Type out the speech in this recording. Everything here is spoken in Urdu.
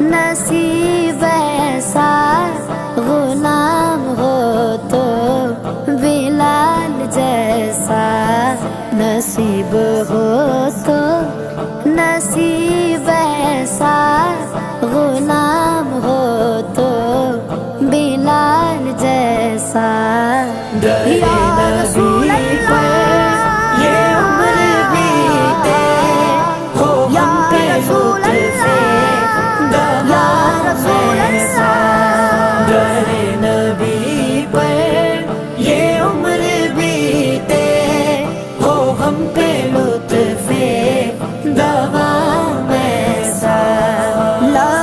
نصیب ایسا غلام ہو تو بلال جیسا نصیب ہو تو نصیب ایسا غلام ہو تو بلال جیسا یا رسول اللہ یہ عمر بیتے ہو یا ہم پہ رسول لطف اللہ یا رسول ایسا در نبی پر یہ عمر بیتے ہو ہم پہ لطف دوام ایسا اللہ